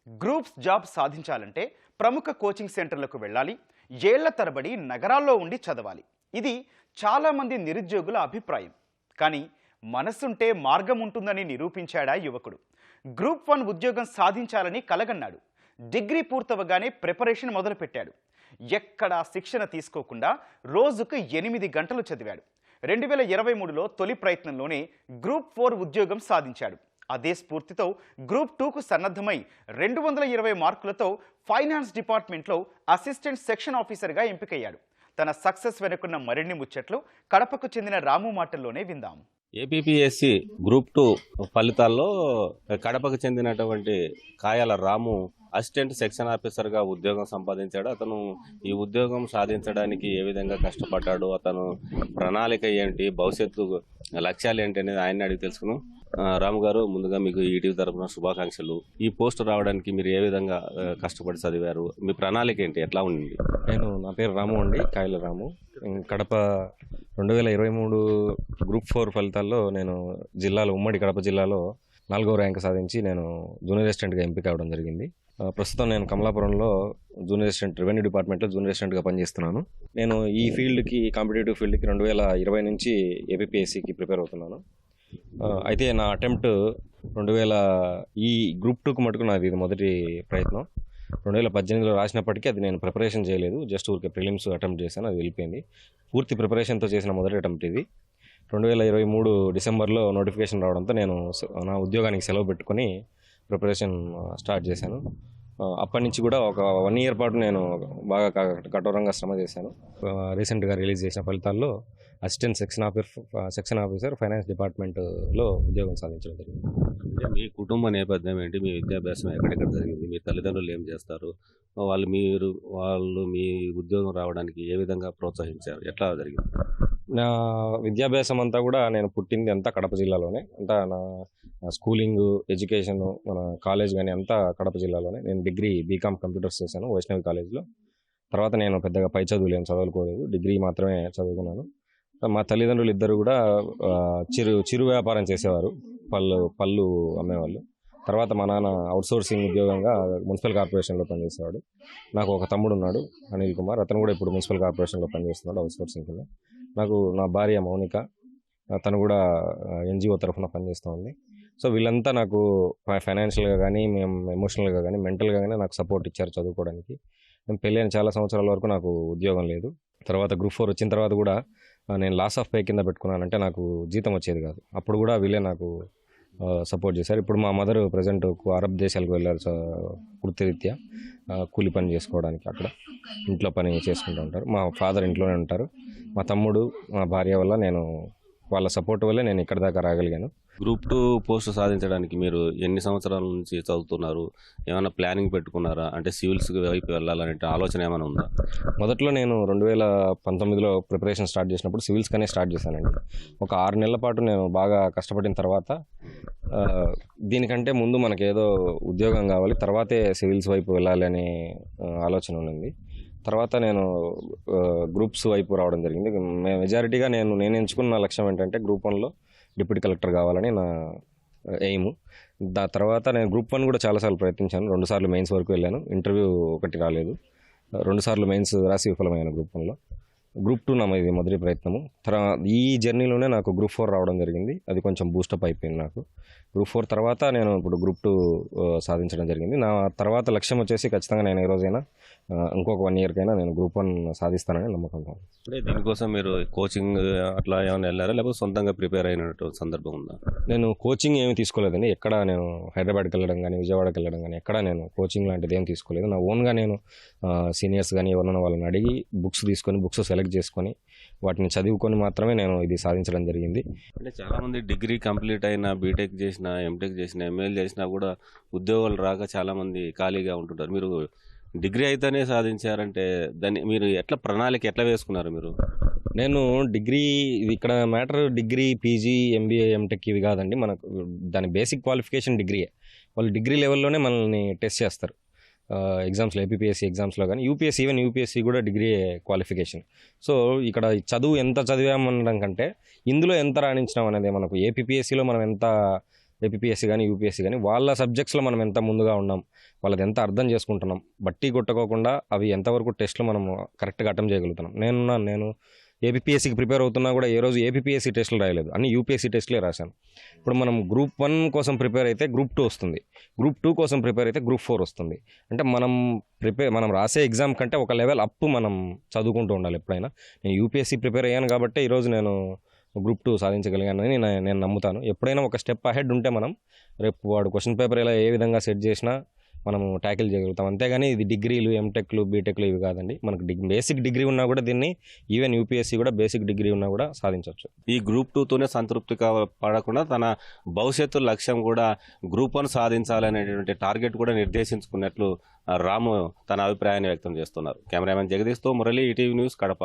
Groups job సాధించాలంటే ప్రముఖ coaching సెంటర్లకు వెళ్ళాలి, ఏళ్ల తరబడి నగరాల్లో ఉండి చదవాలి. ఇది చాలామంది నిరుద్యోగుల అభిప్రాయం. కానీ మనసుంటే మార్గం ఉంటుందని నిరూపించాడా యువకుడు. గ్రూప్ 1 ఉద్యోగం సాధించాలని కలగన్నాడు. డిగ్రీ పూర్తవగానే ప్రిపరేషన్ మొదలుపెట్టాడు. ఎక్కడా శిక్షణ తీసుకోకుండా రోజుకు 8 గంటలు చదివాడు. 2023లో తొలి ప్రయత్నంలోనే గ్రూప్ 4 ఉద్యోగం సాధించాడు. అదే స్ఫూర్తితో గ్రూప్ 2కు సన్నద్ధమై 220 మార్కులతో ఫైనాన్స్ డిపార్ట్మెంట్లో అసిస్టెంట్ సెక్షన్ ఆఫీసర్గా ఎంపికయ్యాడు. తన సక్సెస్ వెనుకున్న మరిన్ని ముచ్చట్లు కడపకు చెందిన రాము మాటల్లోనే విందాం. ఏపీపీఎస్సీ గ్రూప్ 2 ఫలితాల్లో కడపకు చెందినటువంటి కాయాల రాము అసిస్టెంట్ సెక్షన్ ఆఫీసర్గా ఉద్యోగం సంపాదించాడు. అతను ఈ ఉద్యోగం సాధించడానికి ఏ విధంగా కష్టపడ్డాడు, అతను ప్రణాళిక ఏంటి, భవిష్యత్తు లక్ష్యాలు ఏంటి అనేది ఆయన అడిగి తెలుసుకున్నాం. రాము గారు, ముందుగా మీకు ఈటీవీ తరఫున శుభాకాంక్షలు. ఈ పోస్ట్ రావడానికి మీరు ఏ విధంగా కష్టపడి చదివారు, మీ ప్రణాళిక ఏంటి, ఎట్లా ఉంది? నా పేరు రాము అండి, కాయల రాము. కడప 2023 గ్రూప్ 4 ఫలితాల్లో నేను ఉమ్మడి కడప జిల్లాలో 4వ ర్యాంక్ సాధించి నేను జూనియర్ అసిస్టెంట్గా ఎంపిక అవ్వడం జరిగింది. ప్రస్తుతం నేను కమలాపురంలో జూనియర్ అసిస్టెంట్ రెవెన్యూ డిపార్ట్మెంట్లో జూనియర్ అసిస్టెంట్గా పనిచేస్తున్నాను. నేను ఈ ఫీల్డ్కి, కాంపిటేటివ్ ఫీల్డ్కి 2020 నుంచి ఏపీపీఎస్సీకి ప్రిపేర్ అవుతున్నాను. అయితే నా అటెంప్ట్ ఈ గ్రూప్ 2కు మటుకు నాది ఇది మొదటి ప్రయత్నం. 2018లో రాసినప్పటికీ అది నేను ప్రిపరేషన్ చేయలేదు, జస్ట్ ఊరికే ప్రిలిమ్స్ అటెంప్ట్ చేశాను, అది వెళ్ళిపోయింది. పూర్తి ప్రిపరేషన్తో చేసిన మొదటి అటెంప్ట్ ఇది. 2023 డిసెంబర్లో నోటిఫికేషన్ రావడంతో నేను నా ఉద్యోగానికి సెలవు పెట్టుకొని ప్రిపరేషన్ స్టార్ట్ చేశాను. అప్పటి నుంచి కూడా ఒక 1 ఇయర్ పాటు నేను బాగా కఠోరంగా శ్రమ చేశాను. రీసెంట్గా రిలీజ్ చేసిన ఫలితాల్లో అసిస్టెంట్ సెక్షన్ ఆఫీసర్ ఫైనాన్స్ డిపార్ట్మెంట్లో ఉద్యోగం సాధించడం జరిగింది. అంటే మీ కుటుంబ నేపథ్యం ఏంటి, మీ విద్యాభ్యాసం ఎక్కడెక్కడ జరిగింది, మీ తల్లిదండ్రులు ఏం చేస్తారు, వాళ్ళు మీ ఉద్యోగం రావడానికి ఏ విధంగా ప్రోత్సహించారు, ఎట్లా జరిగింది? నా విద్యాభ్యాసం అంతా కూడా నేను పుట్టింది అంతా కడప జిల్లాలోనే. అంతా నా స్కూలింగ్, ఎడ్యుకేషన్, మన కాలేజ్ కానీ అంతా కడప జిల్లాలోనే. నేను డిగ్రీ బీకామ్ కంప్యూటర్స్ చేశాను వైష్ణవి కాలేజ్లో. తర్వాత నేను పెద్దగా పై చదువులు ఏం చదువుకోలేదు, డిగ్రీ మాత్రమే చదువుకున్నాను. మా తల్లిదండ్రులు ఇద్దరు కూడా చిరు వ్యాపారం చేసేవారు, పళ్ళు అమ్మేవాళ్ళు. తర్వాత మా నాన్న అవుట్సోర్సింగ్ ఉద్యోగంగా మున్సిపల్ కార్పొరేషన్లో పనిచేసేవాడు. నాకు ఒక తమ్ముడు ఉన్నాడు, అనిల్ కుమార్. అతను కూడా ఇప్పుడు మున్సిపల్ కార్పొరేషన్లో పనిచేస్తున్నాడు అవుట్సోర్సింగ్ కింద. నా భార్య మౌనిక, తను కూడా ఎన్జిఓ తరఫున పనిచేస్తూ ఉంది. సో వీళ్ళంతా నాకు ఫైనాన్షియల్గా కానీ, మేము ఎమోషనల్గా కానీ, మెంటల్గా కానీ నాకు సపోర్ట్ ఇచ్చారు చదువుకోవడానికి. నేను పెళ్ళైన చాలా సంవత్సరాల వరకు నాకు ఉద్యోగం లేదు. తర్వాత గ్రూప్ 4 వచ్చిన తర్వాత కూడా నేను లాస్ ఆఫ్ పే కింద పెట్టుకున్నానంటే నాకు జీతం వచ్చేది కాదు. అప్పుడు కూడా వీళ్ళే నాకు సపోర్ట్ చేశారు. ఇప్పుడు మా మదర్ ప్రజెంట్ అరబ్ దేశాలకు వెళ్ళారు వృత్తిరీత్యా, కూలి పని చేసుకోవడానికి. అక్కడ ఇంట్లో పని చేసుకుంటూ ఉంటారు. మా ఫాదర్ ఇంట్లోనే ఉంటారు. మా తమ్ముడు, మా భార్య వల్ల వాళ్ళ సపోర్ట్ వల్లే నేను ఇక్కడ దాకా రాగలిగాను. గ్రూప్ 2 పోస్ట్ సాధించడానికి మీరు ఎన్ని సంవత్సరాల నుంచి చదువుతున్నారు, ఏమైనా ప్లానింగ్ పెట్టుకున్నారా? అంటే సివిల్స్ వైపు వెళ్ళాలనే ఆలోచన ఏమైనా ఉందా? మొదట్లో నేను 2019లో ప్రిపరేషన్ స్టార్ట్ చేసినప్పుడు సివిల్స్గానే స్టార్ట్ చేశానండి. ఒక 6 నెలల పాటు నేను బాగా కష్టపడిన తర్వాత దీనికంటే ముందు మనకేదో ఉద్యోగం కావాలి, తర్వాతే సివిల్స్ వైపు వెళ్ళాలి అనే ఆలోచన ఉన్నింది. తర్వాత నేను గ్రూప్స్ వైపు రావడం జరిగింది. మెజారిటీగా నేను ఎంచుకున్న లక్ష్యం ఏంటంటే గ్రూప్ 1లో డిప్యూటీ కలెక్టర్ కావాలని నా ఎయిమ్. తర్వాత నేను గ్రూప్ 1 కూడా చాలాసార్లు ప్రయత్నించాను. 2 సార్లు మెయిన్స్ వరకు వెళ్ళాను, ఇంటర్వ్యూ ఒకటి రాలేదు. 2 సార్లు మెయిన్స్ రాసి విఫలమయ్యాను గ్రూప్ 1లో. గ్రూప్ 2 నా ఇది మొదటి ప్రయత్నము. ఈ జర్నీలోనే నాకు గ్రూప్ 4 రావడం జరిగింది. అది కొంచెం బూస్టప్ అయిపోయింది నాకు. గ్రూప్ 4 తర్వాత నేను ఇప్పుడు గ్రూప్ 2 సాధించడం జరిగింది. నా తర్వాత లక్ష్యం వచ్చేసి ఖచ్చితంగా నేను ఏ రోజైనా ఇంకొక 1 ఇయర్కైనా నేను గ్రూప్ 1 సాధిస్తానని నమ్మకంతో. అంటే దీనికోసం మీరు కోచింగ్ అట్లా ఏమైనా వెళ్ళారా, లేకపోతే సొంతంగా ప్రిపేర్ అయినట్టు సందర్భం ఉందా? నేను కోచింగ్ ఏమీ తీసుకోలేదండి. ఎక్కడ నేను హైదరాబాద్కి వెళ్ళడం కానీ, విజయవాడకి వెళ్ళడం కానీ ఎక్కడ నేను కోచింగ్ లాంటిది ఏం తీసుకోలేదు. నా ఓన్గా నేను సీనియర్స్ కానీ ఎవరైనా వాళ్ళని అడిగి బుక్స్ సెలెక్ట్ చేసుకొని వాటిని చదువుకొని మాత్రమే నేను ఇది సాధించడం జరిగింది. అంటే చాలామంది డిగ్రీ కంప్లీట్ అయినా, బీటెక్ చేసినా, ఎంటెక్ చేసినా, ఎంఏలు చేసినా కూడా ఉద్యోగాలు రాక చాలామంది ఖాళీగా ఉంటుంటారు. మీరు డిగ్రీ అయితేనే సాధించారంటే దాన్ని మీరు ప్రణాళిక ఎట్లా వేసుకున్నారు మీరు? నేను డిగ్రీ, ఇక్కడ matter degree, PG, MBA, MTech ఇవి కాదండి. మనకు దాని బేసిక్ క్వాలిఫికేషన్ డిగ్రీయే. వాళ్ళు డిగ్రీ లెవెల్లోనే మనల్ని టెస్ట్ చేస్తారు ఎగ్జామ్స్లో, ఏపీపీఎస్సీ ఎగ్జామ్స్లో కానీ, యూపీఎస్సీ కూడా డిగ్రీ క్వాలిఫికేషన్. సో ఇక్కడ చదువు ఎంత చదివామనడం కంటే ఇందులో ఎంత రాణించినాం అనేది మనకు. ఏపీపీఎస్సీలో మనం ఎంత ఏపీఎస్సీ కానీ యూపీఎస్సీ కానీ వాళ్ళ సబ్జెక్ట్స్లో మనం ఎంత ముందుగా ఉన్నాం, వాళ్ళది ఎంత అర్థం చేసుకుంటున్నాం, బట్టి కొట్టుకోకుండా అవి ఎంతవరకు టెస్ట్లు మనం కరెక్ట్గా అటెంప్ట్ చేయగలుగుతున్నాం. నేను ఏపీఎస్సీకి ప్రిపేర్ అవుతున్నా కూడా ఏ రోజు ఏపీఎస్సీ టెస్టులు రాయలేదు, అన్ని యూపీఎస్సీ టెస్టులే రాశాను. ఇప్పుడు మనం గ్రూప్ 1 కోసం ప్రిపేర్ అయితే గ్రూప్ 2 వస్తుంది, గ్రూప్ 2 కోసం ప్రిపేర్ అయితే గ్రూప్ 4 వస్తుంది. అంటే మనం రాసే ఎగ్జామ్ కంటే ఒక లెవెల్ అప్ మనం చదువుకుంటూ ఉండాలి ఎప్పుడైనా. నేను యూపీఎస్సీ ప్రిపేర్ అయ్యాను కాబట్టి ఈరోజు నేను గ్రూప్ 2 సాధించగలిగానని నేను నమ్ముతాను. ఎప్పుడైనా ఒక స్టెప్ అహెడ్ ఉంటే మనం రేపు వాడు క్వశ్చన్ పేపర్ ఇలా ఏ విధంగా సెట్ చేసినా మనము ట్యాకిల్ చేయగలుగుతాం. అంతేగాని ఇది డిగ్రీలు, ఎంటెక్లు, బీటెక్లు ఇవి కాదండి. మనకు బేసిక్ డిగ్రీ ఉన్నా కూడా దీన్ని ఈవెన్ యూపీఎస్సీ కూడా బేసిక్ డిగ్రీ ఉన్నా కూడా సాధించవచ్చు. ఈ గ్రూప్ 2తోనే సంతృప్తి పడకుండా తన భవిష్యత్తు లక్ష్యం కూడా గ్రూప్ 1 సాధించాలనేటువంటి టార్గెట్ కూడా నిర్దేశించుకున్నట్లు రాము తన అభిప్రాయాన్ని వ్యక్తం చేస్తున్నారు. కెమెరామెన్ జగదీష్తో మురళి, ఈటీవీ న్యూస్, కడప.